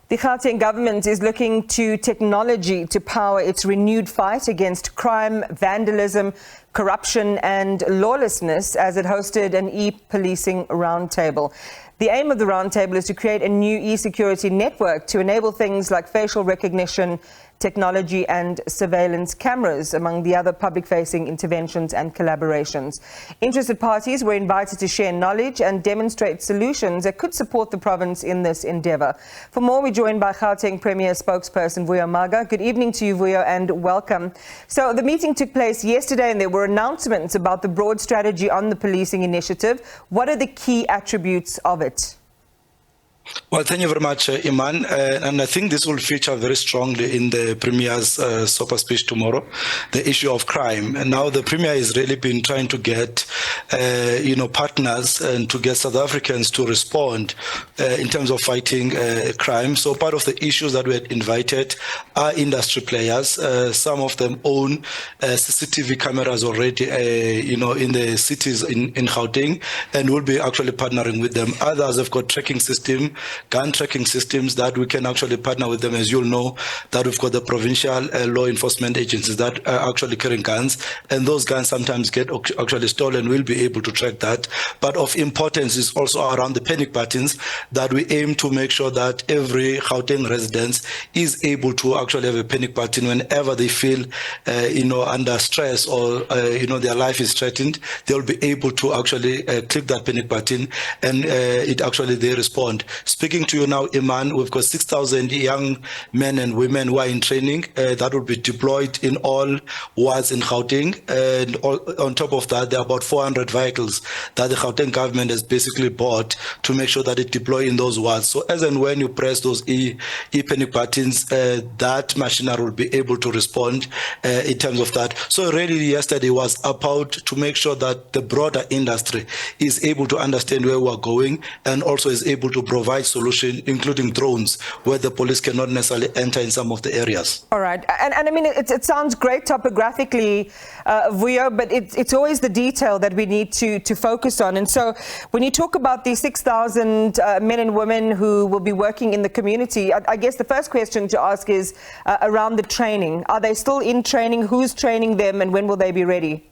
The Gauteng government is looking to technology to power its renewed fight against crime, vandalism, corruption and lawlessness as it hosted an e-policing roundtable. The aim of the roundtable is to create a new e-security network to enable things like facial recognition, technology and surveillance cameras, among the other public-facing interventions and collaborations. Interested parties were invited to share knowledge and demonstrate solutions that could support the province in this endeavour. For more, we're joined by Gauteng Premier spokesperson Vuyo Mhaga. Good evening to you, Vuyo, and welcome. So the meeting took place yesterday and there were announcements about the broad strategy on the policing initiative. What are the key attributes of it? Well, thank you very much, Iman. And I think this will feature very strongly in the Premier's super speech tomorrow, the issue of crime. And now the Premier has really been trying to get, partners and to get South Africans to respond in terms of fighting crime. So part of the issues that we had invited are industry players. Some of them own CCTV cameras already, in the cities in Gauteng, and we'll be actually partnering with them. Others have got tracking system, gun tracking systems that we can actually partner with them. As you'll know, that we've got the provincial law enforcement agencies that are actually carrying guns, and those guns sometimes get actually stolen. We'll be able to track that. But of importance is also around the panic buttons, that we aim to make sure that every Gauteng resident is able to actually have a panic button whenever they feel, under stress or, their life is threatened. They'll be able to actually click that panic button and they respond. Speaking to you now, Iman, we've got 6,000 young men and women who are in training that will be deployed in all wards in Gauteng. And on top of that, there are about 400 vehicles that the Gauteng government has basically bought to make sure that it deploy in those wards. So as and when you press those e-panic buttons, that machinery will be able to respond in terms of that. So really yesterday was about to make sure that the broader industry is able to understand where we're going and also is able to provide solution, including drones, where the police cannot necessarily enter in some of the areas. All right. And I mean, it sounds great topographically, Vuyo, but it's always the detail that we need to focus on. And so when you talk about the 6,000 men and women who will be working in the community, I guess the first question to ask is around the training. Are they still in training? Who's training them and when will they be ready?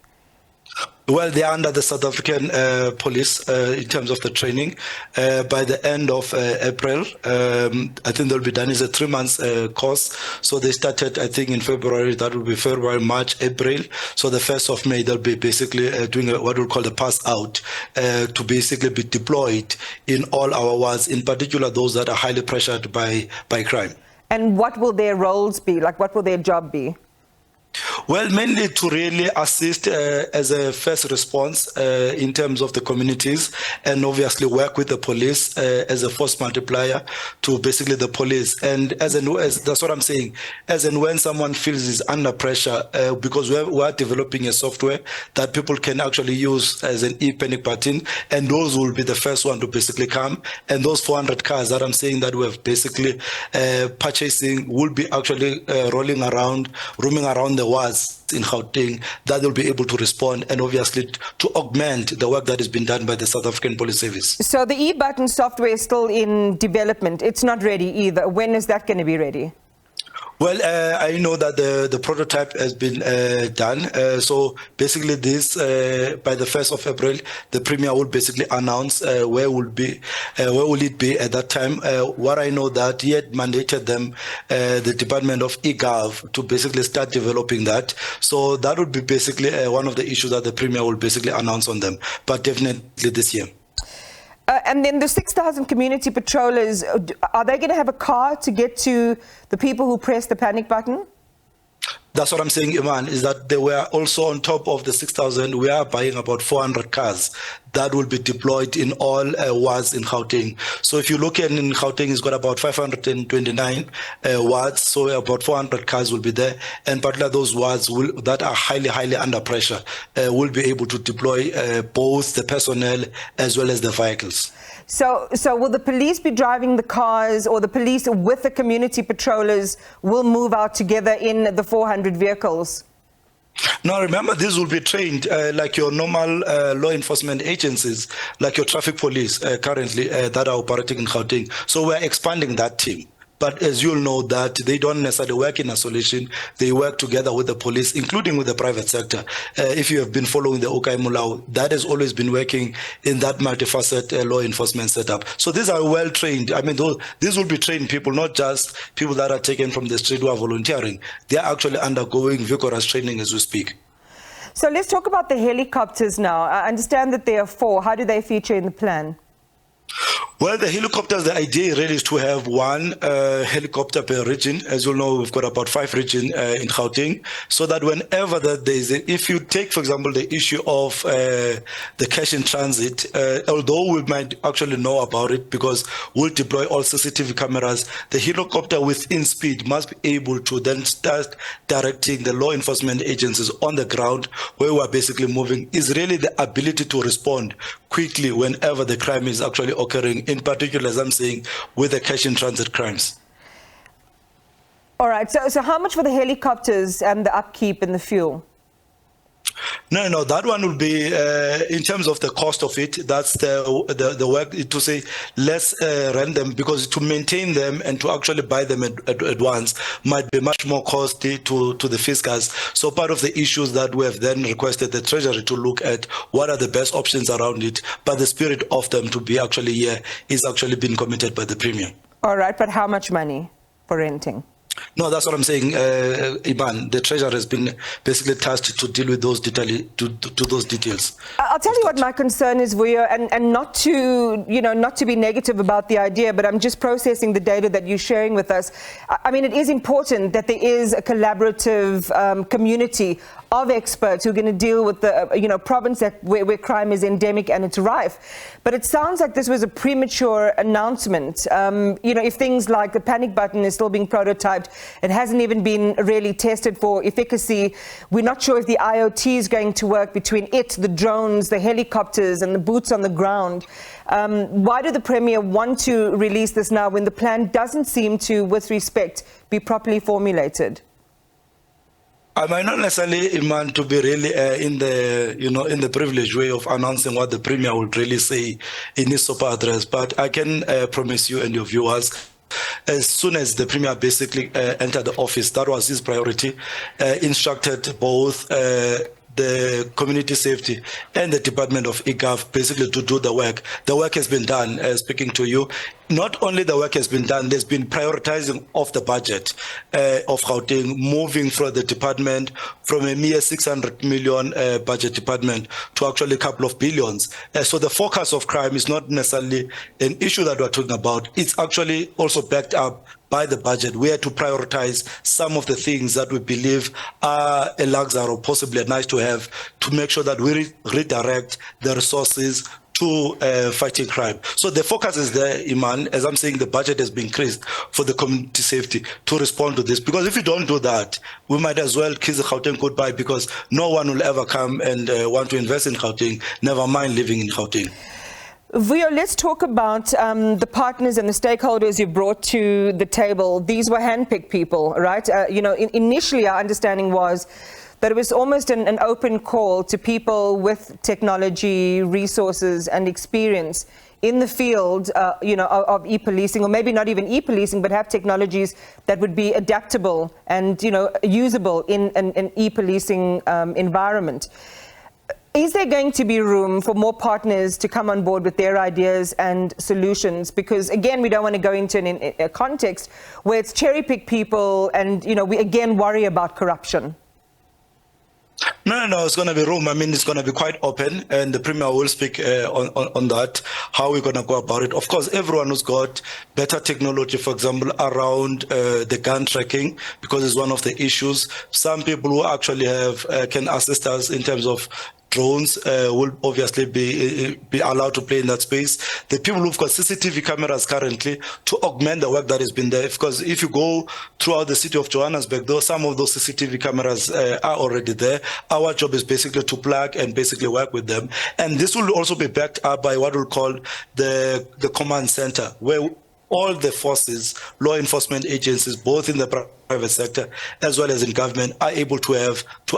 Well, they are under the South African police in terms of the training. By the end of April, I think they'll be done. It's a 3-month course. So they started, I think, in February. That will be February, March, April. So the 1st of May, they'll be basically doing what we'll call the pass out to basically be deployed in all our wards, in particular those that are highly pressured by crime. And what will their roles be? Like, what will their job be? Well, mainly to really assist as a first response in terms of the communities, and obviously work with the police as a force multiplier to basically the police. And as that's what I'm saying, as and when someone feels is under pressure, because we are developing a software that people can actually use as an e-panic button, and those will be the first one to basically come. And those 400 cars that I'm saying that we have basically purchasing will be actually roaming around the wards in Gauteng, that they'll be able to respond and obviously to augment the work that has been done by the South African Police Service. So the e-button software is still in development. It's not ready either. When is that going to be ready? Well, I know that the prototype has been done. So basically this, by the 1st of April, the Premier will basically announce where will it be at that time. What I know that he had mandated them, the Department of eGov, to basically start developing that. So that would be basically one of the issues that the Premier will basically announce on them, but definitely this year. And then the 6,000 community patrollers, are they going to have a car to get to the people who press the panic button? That's what I'm saying, Iman, is that they were also on top of the 6,000. We are buying about 400 cars that will be deployed in all wards in Gauteng. So if you look at in Gauteng, it's got about 529 wards, so about 400 cars will be there. And particularly those wards that are highly under pressure will be able to deploy both the personnel as well as the vehicles. So will the police be driving the cars, or the police with the community patrollers will move out together in the 400 vehicles? Now, remember, these will be trained like your normal law enforcement agencies, like your traffic police currently that are operating in Gauteng. So we're expanding that team. But as you'll know that they don't necessarily work in isolation. They work together with the police, including with the private sector. If you have been following the Okai Mulao, that has always been working in that multifaceted law enforcement setup. So these are well trained. I mean, these will be trained people, not just people that are taken from the street who are volunteering. They are actually undergoing vigorous training as we speak. So let's talk about the helicopters now. I understand that there are 4. How do they feature in the plan? Well, the helicopters, the idea really is to have one helicopter per region. As you know, we've got about 5 regions in Gauteng, so that whenever that there's if you take, for example, the issue of the cash in transit, although we might actually know about it because we'll deploy all CCTV cameras, the helicopter within speed must be able to then start directing the law enforcement agencies on the ground where we're basically moving, is really the ability to respond quickly whenever the crime is actually occurring, in particular, as I'm saying, with the cash in transit crimes. All right, so how much for the helicopters and the upkeep and the fuel? No, that one will be, in terms of the cost of it, that's the work, to say, let's rent them, because to maintain them and to actually buy them at once might be much more costly to the fiscals. So part of the issues that we have then requested the Treasury to look at what are the best options around it, but the spirit of them to be actually here is actually being committed by the Premier. All right, but how much money for renting? No, that's what I'm saying, Iban. The Treasurer has been basically tasked to deal with those those details. I'll tell you what my concern is, Vuyo, and not to, not to be negative about the idea, but I'm just processing the data that you're sharing with us. I mean, it is important that there is a collaborative community of experts who are going to deal with the, province where crime is endemic and it's rife. But it sounds like this was a premature announcement. If things like the panic button is still being prototyped, it hasn't even been really tested for efficacy. We're not sure if the IoT is going to work between it, the drones, the helicopters, and the boots on the ground. Why did the Premier want to release this now when the plan doesn't seem to, with respect, be properly formulated? I might not necessarily, Iman, to be really in the privileged way of announcing what the Premier would really say in his SOPA address, but I can promise you and your viewers, as soon as the Premier basically entered the office, that was his priority, instructed both the community safety and the Department of eGov basically to do the work. The work has been done, speaking to you. Not only the work has been done, there's been prioritizing of the budget of Gauteng, moving from the department from a mere 600 million budget department to actually a couple of billions. So the focus of crime is not necessarily an issue that we're talking about. It's actually also backed up by the budget. We had to prioritize some of the things that we believe are a luxury or possibly a nice to have, to make sure that we redirect the resources to fighting crime. So the focus is there, Iman. As I'm saying, the budget has been increased for the community safety to respond to this. Because if you don't do that, we might as well kiss the Gauteng goodbye, because no one will ever come and want to invest in Gauteng, never mind living in Gauteng. Vuyo, let's talk about the partners and the stakeholders you brought to the table. These were handpicked people, right? Initially our understanding was that it was almost an open call to people with technology, resources and experience in the field, of e-policing, or maybe not even e-policing, but have technologies that would be adaptable and, usable in an e-policing environment. Is there going to be room for more partners to come on board with their ideas and solutions? Because, again, we don't want to go into a context where it's cherry-pick people and, we again worry about corruption. No, it's going to be room. I mean, it's going to be quite open, and the Premier will speak on that, how we're going to go about it. Of course, everyone who's got better technology, for example, around the gun tracking, because it's one of the issues. Some people who actually can assist us in terms of drones will obviously be allowed to play in that space. The people who've got CCTV cameras currently to augment the work that has been there, because if you go throughout the city of Johannesburg, though some of those CCTV cameras are already there, our job is basically to plug and basically work with them. And this will also be backed up by what we'll call the command center, where all the forces, law enforcement agencies, both in the private sector as well as in government, are able to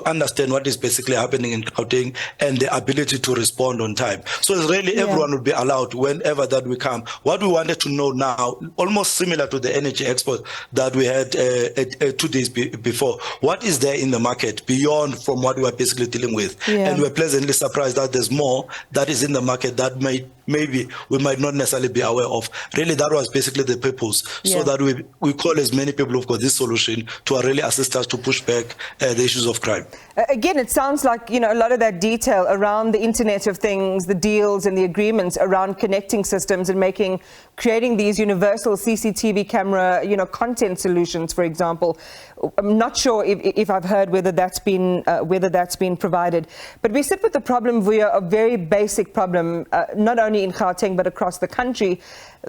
understand what is basically happening in Gauteng and the ability to respond on time. So it's really everyone would be allowed whenever that we come. What we wanted to know now, almost similar to the energy export that we had 2 days before, what is there in the market beyond from what we are basically dealing with? And we're pleasantly surprised that there's more that is in the market that maybe we might not necessarily be aware of. Really, that was basically the purpose, so that we call as many people who've got this solution to really assist us to push back the issues of crime. Again, it sounds like, a lot of that detail around the Internet of Things, the deals and the agreements around connecting systems and creating these universal CCTV camera, content solutions, for example. I'm not sure if I've heard whether that's been provided. But we sit with the problem, Vuyo, a very basic problem, not only in Gauteng but across the country.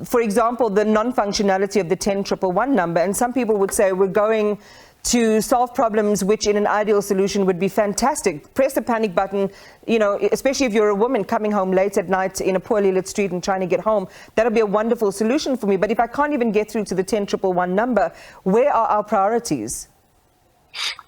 For example, the non-functionality of the 10111 number, and some people would say we're going to solve problems which in an ideal solution would be fantastic. Press the panic button, especially if you're a woman coming home late at night in a poorly lit street and trying to get home. That'll be a wonderful solution for me. But if I can't even get through to the 10111 number, where are our priorities?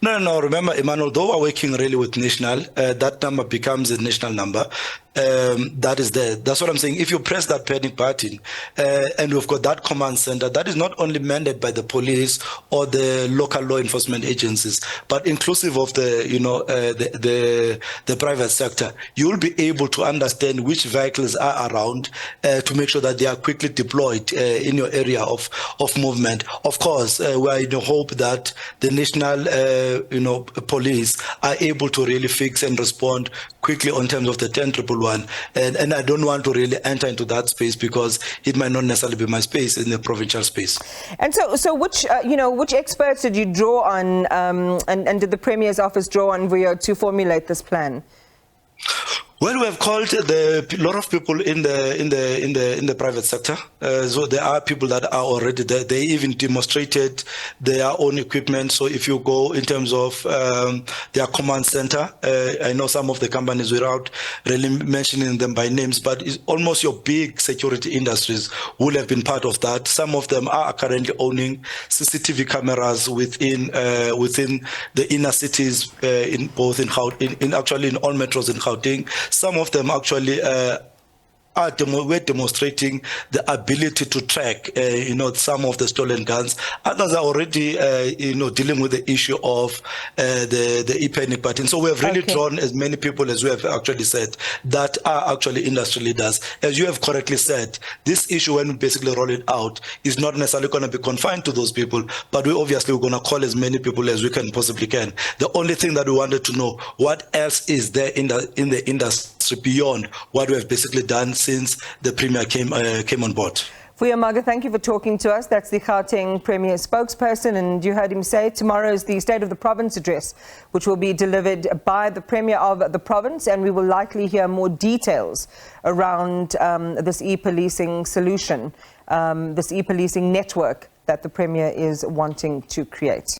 No, remember, Emmanuel, though we're working really with national, that number becomes a national number. That is there. That's what I'm saying. If you press that panic button and we've got that command center, that is not only mandated by the police or the local law enforcement agencies, but inclusive of the private sector, you will be able to understand which vehicles are around to make sure that they are quickly deployed in your area of movement. Of course, we are in the hope that the national police are able to really fix and respond quickly on terms of the 10111. And I don't want to really enter into that space because it might not necessarily be my space in the provincial space. And so which experts did you draw on, and did the Premier's office draw on, Vuyo, to formulate this plan? Well, we have called a lot of people in the private sector. So there are people that are already there. They even demonstrated their own equipment. So if you go in terms of their command center, I know some of the companies without really mentioning them by names, but it's almost your big security industries will have been part of that. Some of them are currently owning CCTV cameras within the inner cities, actually in all metros in Gauteng. Some of them actually we're demonstrating the ability to track, some of the stolen guns. Others are already, dealing with the issue of the e-panic button. So we have really drawn as many people as we have actually said that are actually industry leaders. As you have correctly said, this issue, when we basically roll it out, is not necessarily going to be confined to those people, but we're going to call as many people as we can possibly can. The only thing that we wanted to know, what else is there in the industry beyond what we have basically done since the Premier came on board. Vuyo Mhaga, thank you for talking to us. That's the Gauteng Premier spokesperson, and you heard him say tomorrow is the State of the Province address, which will be delivered by the Premier of the province, and we will likely hear more details around this e-policing solution, this e-policing network that the Premier is wanting to create.